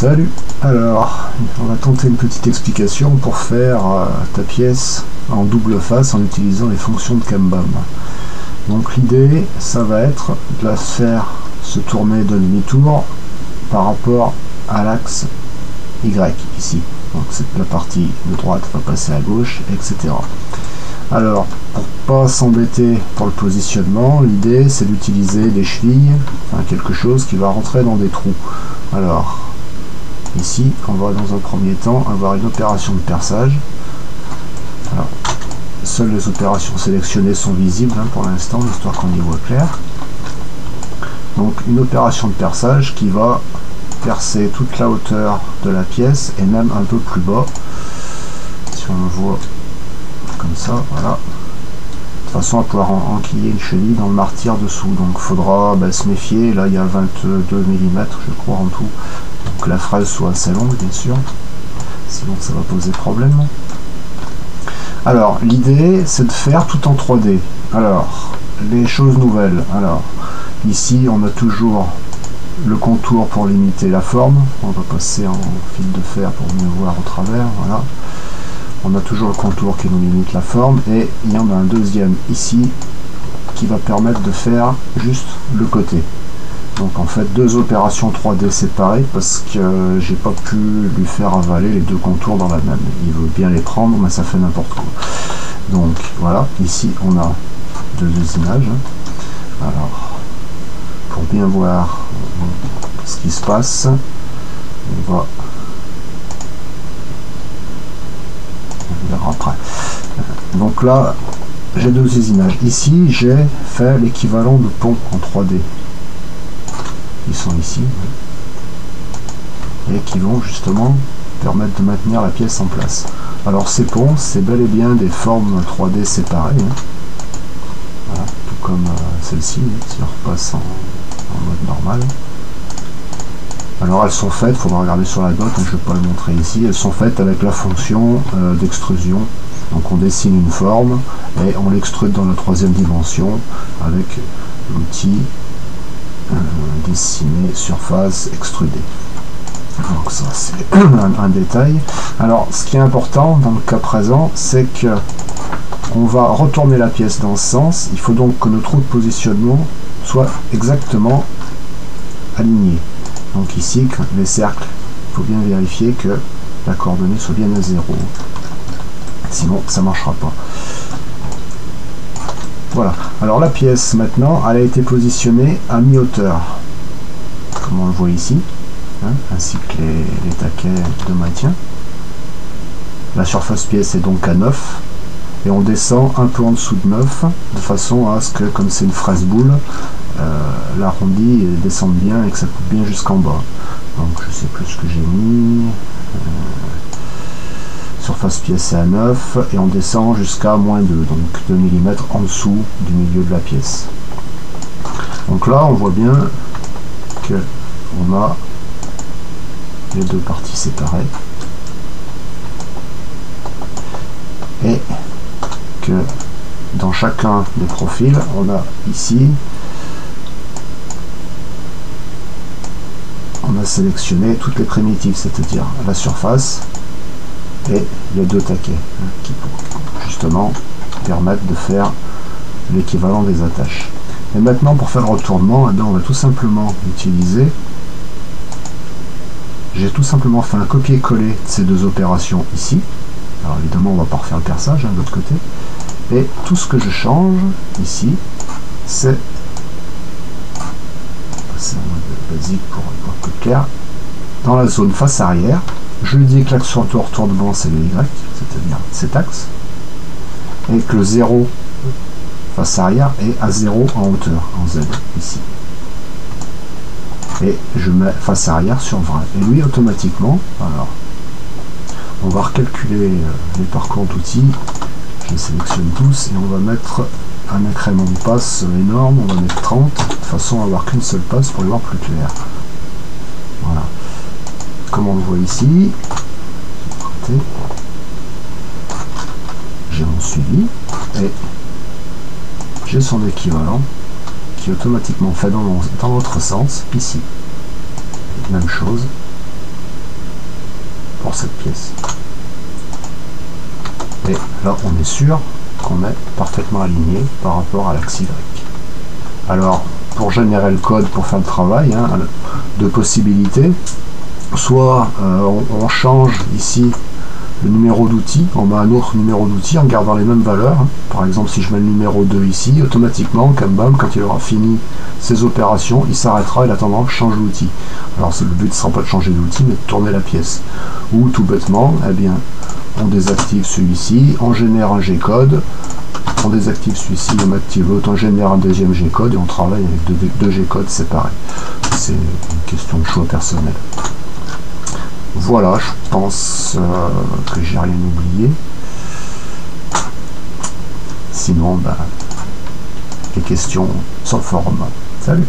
Salut. Alors, on va tenter une petite explication pour faire ta pièce en double face en utilisant les fonctions de Kanban. Donc l'idée, ça va être de la faire se tourner de demi-tour par rapport à l'axe Y ici. Donc la partie de droite va passer à gauche, etc. Alors, pour pas s'embêter pour le positionnement, l'idée c'est d'utiliser des chevilles, enfin quelque chose qui va rentrer dans des trous. Alors, ici, on va dans un premier temps avoir une opération de perçage. Alors, seules les opérations sélectionnées sont visibles pour l'instant, histoire qu'on y voit clair. Donc une opération de perçage qui va percer toute la hauteur de la pièce et même un peu plus bas. Si on le voit comme ça, voilà. De façon à pouvoir enquiller une cheville dans le martyr dessous. Donc il faudra se méfier, là il y a 22 mm je crois en tout. Donc la fraise soit assez longue bien sûr, sinon ça va poser problème. Alors l'idée c'est de faire tout en 3D. Alors les choses nouvelles, alors ici on a toujours le contour pour limiter la forme, on va passer en fil de fer pour mieux voir au travers, voilà. On a toujours le contour qui nous limite la forme et il y en a un deuxième ici qui va permettre de faire juste le côté. Donc en fait deux opérations 3D séparées parce que j'ai pas pu lui faire avaler les deux contours dans la même. Il veut bien les prendre mais ça fait n'importe quoi. Donc voilà, ici on a deux images. Alors pour bien voir ce qui se passe, on va après. Donc là j'ai deux images. Ici j'ai fait l'équivalent de pont en 3D. Ils sont ici et qui vont justement permettre de maintenir la pièce en place. Alors ces ponts, c'est bel et bien des formes 3D séparées. Voilà, tout comme celle-ci, si on repasse en mode normal. Alors elles sont faites, il faudra regarder sur la note, je ne vais pas le montrer ici, elles sont faites avec la fonction d'extrusion. Donc on dessine une forme et on l'extrude dans la troisième dimension avec l'outil dessiner surface extrudée. Donc ça c'est un détail. Alors ce qui est important dans le cas présent, c'est que on va retourner la pièce dans ce sens. Il faut donc que nos trous de positionnement soient exactement alignés. Donc ici, les cercles, il faut bien vérifier que la coordonnée soit bien à 0. Sinon, ça ne marchera pas. Voilà. Alors la pièce, maintenant, elle a été positionnée à mi-hauteur. Comme on le voit ici. Ainsi que les taquets de maintien. La surface pièce est donc à 9. Et on descend un peu en dessous de 9, de façon à ce que, comme c'est une fraise boule, l'arrondi descende bien et que ça coupe bien jusqu'en bas. Donc je sais plus ce que j'ai mis. Surface pièce est à 9 et on descend jusqu'à moins 2, donc 2 mm en dessous du milieu de la pièce. Donc là on voit bien que on a les deux parties séparées et que dans chacun des profils on a ici on a sélectionné toutes les primitives, c'est-à-dire la surface et les deux taquets qui justement permettent de faire l'équivalent des attaches. Et maintenant pour faire le retournement, on va tout simplement utiliser, j'ai tout simplement fait un copier-coller de ces deux opérations ici. Alors évidemment on va pas refaire le perçage de l'autre côté, et tout ce que je change ici c'est un mode basique pour voir plus clair. Dans la zone face arrière, je lui dis que l'axe sur le retournement c'est le Y, c'est-à-dire cet axe, et que le 0 face arrière est à 0 en hauteur, en Z, ici. Et je mets face arrière sur vrai. Et lui, automatiquement, alors, on va recalculer les parcours d'outils, je les sélectionne tous, et on va mettre un incrément de passe énorme, on va mettre 30, de façon à avoir qu'une seule passe pour y voir plus clair. Voilà. Comme on le voit ici, j'ai mon suivi, et j'ai son équivalent qui est automatiquement fait dans l'autre sens, ici. Même chose, pour cette pièce. Et là, on est sûr qu'on est parfaitement aligné par rapport à l'axe Y. Alors, pour générer le code, pour faire le travail, hein, deux possibilités. Soit on change ici le numéro d'outil, on met un autre numéro d'outil en gardant les mêmes valeurs. Par exemple, si je mets le numéro 2 ici, automatiquement, Kanban, quand il aura fini ses opérations, il s'arrêtera, il attendra que je change l'outil. Alors le but ne sera pas de changer l'outil, mais de tourner la pièce. Ou tout bêtement, eh bien, on désactive celui-ci, on génère un G-code, on désactive celui-ci, on active l'autre, on génère un deuxième G-code et on travaille avec deux G-codes séparés. C'est une question de choix personnel. Voilà, je pense que j'ai rien oublié. Sinon, les questions sur le forum. Salut!